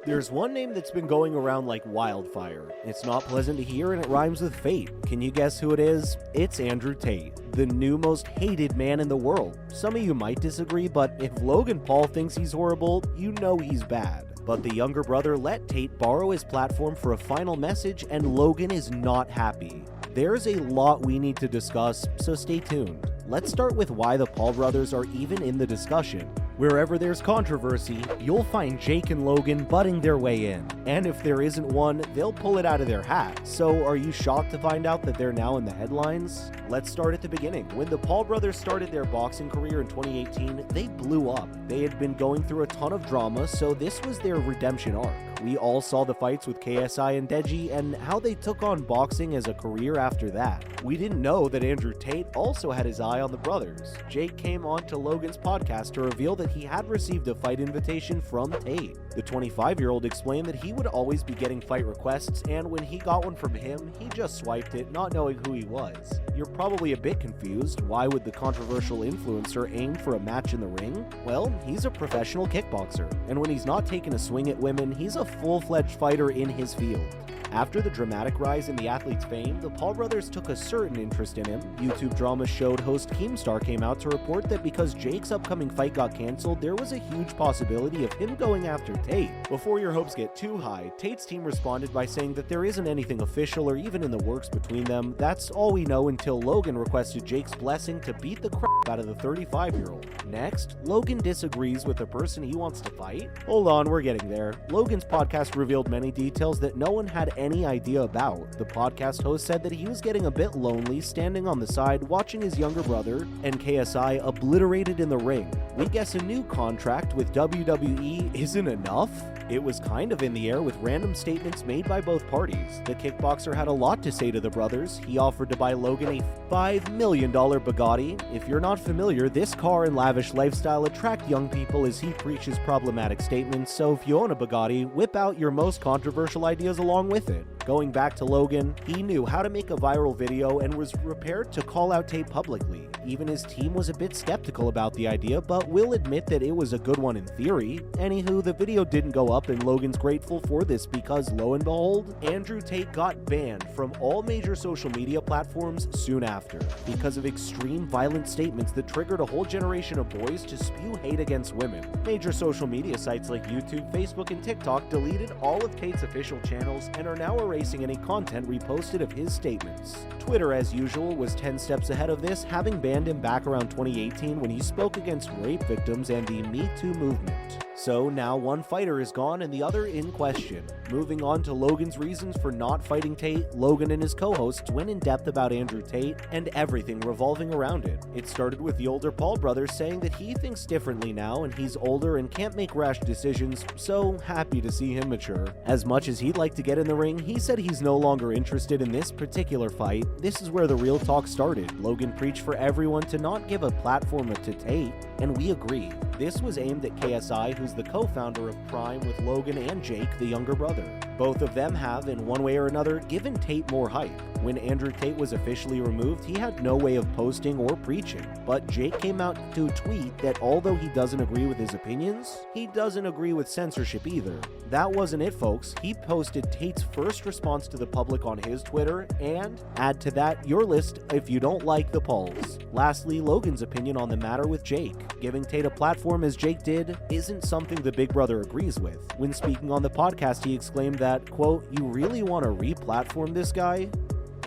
There's one name that's been going around like wildfire. It's not pleasant to hear and it rhymes with fate. Can you guess who it is? It's Andrew Tate, the new most hated man in the world. Some of you might disagree, but if Logan Paul thinks he's horrible, you know he's bad. But the younger brother let Tate borrow his platform for a final message, and Logan is not happy. There's a lot we need to discuss, so stay tuned. Let's start with why the Paul brothers are even in the discussion. Wherever there's controversy, you'll find Jake and Logan butting their way in. And if there isn't one, they'll pull it out of their hat. So are you shocked to find out that they're now in the headlines? Let's start at the beginning. When the Paul brothers started their boxing career in 2018, they blew up. They had been going through a ton of drama, so this was their redemption arc. We all saw the fights with KSI and Deji and how they took on boxing as a career after that. We didn't know that Andrew Tate also had his eye on the brothers. Jake came on to Logan's podcast to reveal that he had received a fight invitation from Tate. The 25-year-old explained that he would always be getting fight requests, and when he got one from him, he just swiped it, not knowing who he was. You're probably a bit confused. Why would the controversial influencer aim for a match in the ring? Well, he's a professional kickboxer, and when he's not taking a swing at women, he's a full-fledged fighter in his field. After the dramatic rise in the athlete's fame, the Paul brothers took a certain interest in him. YouTube drama showed host Keemstar came out to report that because Jake's upcoming fight got cancelled, there was a huge possibility of him going after Tate. Before your hopes get too high, Tate's team responded by saying that there isn't anything official or even in the works between them. That's all we know until Logan requested Jake's blessing to beat the crap out of the 35-year-old. Next, Logan disagrees with the person he wants to fight. Hold on, we're getting there. Logan's podcast revealed many details that no one had any idea about. The podcast host said that he was getting a bit lonely standing on the side watching his younger brother and KSI obliterated in the ring. We guess a new contract with WWE isn't enough? It was kind of in the air with random statements made by both parties. The kickboxer had a lot to say to the brothers. He offered to buy Logan a $5 million Bugatti. If you're not familiar, this car and lavish lifestyle attract young people as he preaches problematic statements, so if you own a Bugatti, whip out your most controversial ideas along with it. Going back to Logan, he knew how to make a viral video and was prepared to call out Tate publicly. Even his team was a bit skeptical about the idea, but will admit that it was a good one in theory. Anywho, the video didn't go up and Logan's grateful for this because, lo and behold, Andrew Tate got banned from all major social media platforms soon after because of extreme violent statements that triggered a whole generation of boys to spew hate against women. Major social media sites like YouTube, Facebook, and TikTok deleted all of Tate's official channels and are now erasing any content reposted of his statements. Twitter, as usual, was 10 steps ahead of this, having banned him back around 2018 when he spoke against rape victims and the Me Too movement. So now one fighter is gone and the other in question. Moving on to Logan's reasons for not fighting Tate, Logan and his co-hosts went in depth about Andrew Tate and everything revolving around it. It started with the older Paul brothers saying that he thinks differently now and he's older and can't make rash decisions, so happy to see him mature. As much as he'd like to get in the ring, he said he's no longer interested in this particular fight. This is where the real talk started. Logan preached for everyone to not give a platform to Tate, and we agree. This was aimed at KSI, who's the co-founder of Prime with Logan and Jake, the younger brother. Both of them have, in one way or another, given Tate more hype. When Andrew Tate was officially removed, he had no way of posting or preaching, but Jake came out to tweet that although he doesn't agree with his opinions, he doesn't agree with censorship either. That wasn't it, folks. He posted Tate's first response to the public on his Twitter, and add to that your list if you don't like the Pauls. Lastly, Logan's opinion on the matter with Jake. Giving Tate a platform as Jake did isn't something the big brother agrees with. When speaking on the podcast, he exclaimed that, quote, "You really want to re-platform this guy?"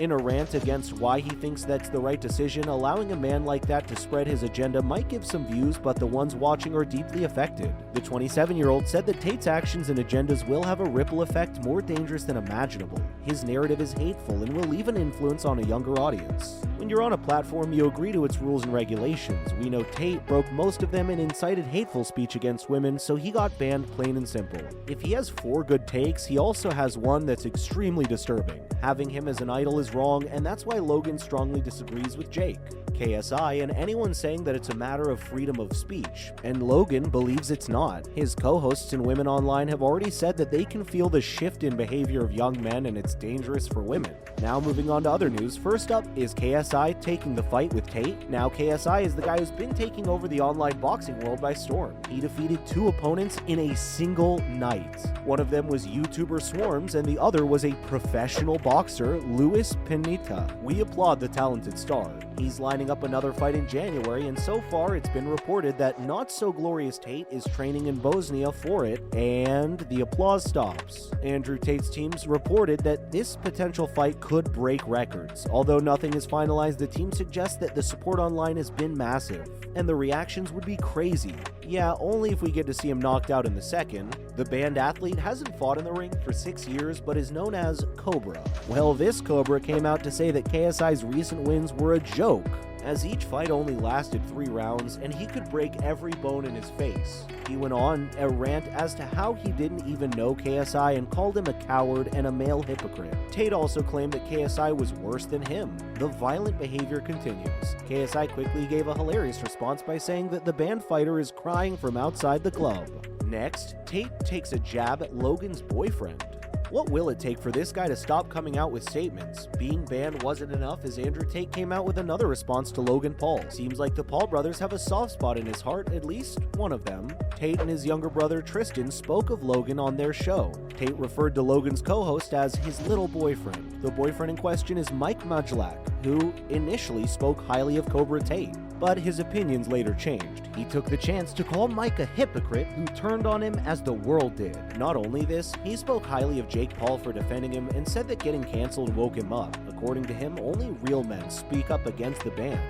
In a rant against why he thinks that's the right decision, allowing a man like that to spread his agenda might give some views, but the ones watching are deeply affected. The 27-year-old said that Tate's actions and agendas will have a ripple effect more dangerous than imaginable. His narrative is hateful and will leave an influence on a younger audience. When you're on a platform, you agree to its rules and regulations. We know Tate broke most of them and incited hateful speech against women, so he got banned plain and simple. If he has 4 good takes, he also has one that's extremely disturbing. Having him as an idol is wrong, and that's why Logan strongly disagrees with Jake. KSI and anyone saying that it's a matter of freedom of speech, and Logan believes it's not. His co-hosts and women online have already said that they can feel the shift in behavior of young men and it's dangerous for women. Now moving on to other news, first up is KSI taking the fight with Tate. Now KSI is the guy who's been taking over the online boxing world by storm. He defeated 2 opponents in a single night. One of them was YouTuber Swarms and the other was a professional boxer, Luis Pinita. We applaud the talented star. He's lining up another fight in January, and so far it's been reported that not-so-glorious Tate is training in Bosnia for it, and the applause stops. Andrew Tate's teams reported that this potential fight could break records. Although nothing is finalized, the team suggests that the support online has been massive, and the reactions would be crazy. Yeah, only if we get to see him knocked out in the second. The banned athlete hasn't fought in the ring for 6 years, but is known as Cobra. Well, this Cobra came out to say that KSI's recent wins were a joke, as each fight only lasted 3 rounds and he could break every bone in his face. He went on a rant as to how he didn't even know KSI and called him a coward and a male hypocrite. Tate also claimed that KSI was worse than him. The violent behavior continues. KSI quickly gave a hilarious response by saying that the banned fighter is crying from outside the club. Next, Tate takes a jab at Logan's boyfriend. What will it take for this guy to stop coming out with statements? Being banned wasn't enough as Andrew Tate came out with another response to Logan Paul. Seems like the Paul brothers have a soft spot in his heart, at least one of them. Tate and his younger brother Tristan spoke of Logan on their show. Tate referred to Logan's co-host as his little boyfriend. The boyfriend in question is Mike Majlak, who initially spoke highly of Cobra Tate, but his opinions later changed. He took the chance to call Mike a hypocrite who turned on him as the world did. Not only this, he spoke highly of Jake Paul for defending him and said that getting canceled woke him up. According to him, only real men speak up against the ban.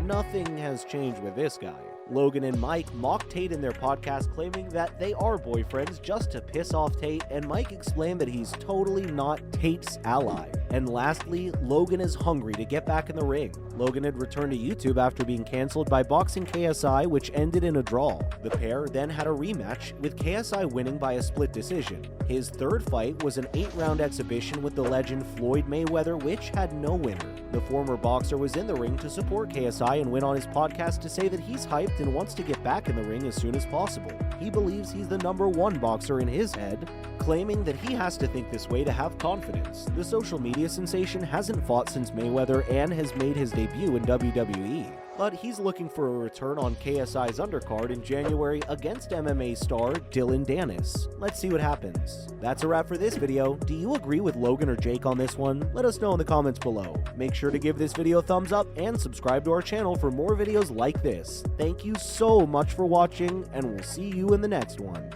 Nothing has changed with this guy. Logan and Mike mocked Tate in their podcast, claiming that they are boyfriends just to piss off Tate, and Mike explained that he's totally not Tate's ally. And lastly, Logan is hungry to get back in the ring. Logan had returned to YouTube after being cancelled by boxing KSI, which ended in a draw. The pair then had a rematch, with KSI winning by a split decision. His third fight was an 8-round exhibition with the legend Floyd Mayweather, which had no winner. The former boxer was in the ring to support KSI and went on his podcast to say that he's hyped and wants to get back in the ring as soon as possible. He believes he's the #1 boxer in his head, claiming that he has to think this way to have confidence. The social media sensation hasn't fought since Mayweather and has made his debut in WWE. But he's looking for a return on KSI's undercard in January against MMA star Dylan Dennis. Let's see what happens. That's a wrap for this video. Do you agree with Logan or Jake on this one? Let us know in the comments below. Make sure to give this video a thumbs up and subscribe to our channel for more videos like this. Thank you so much for watching, and we'll see you in the next one.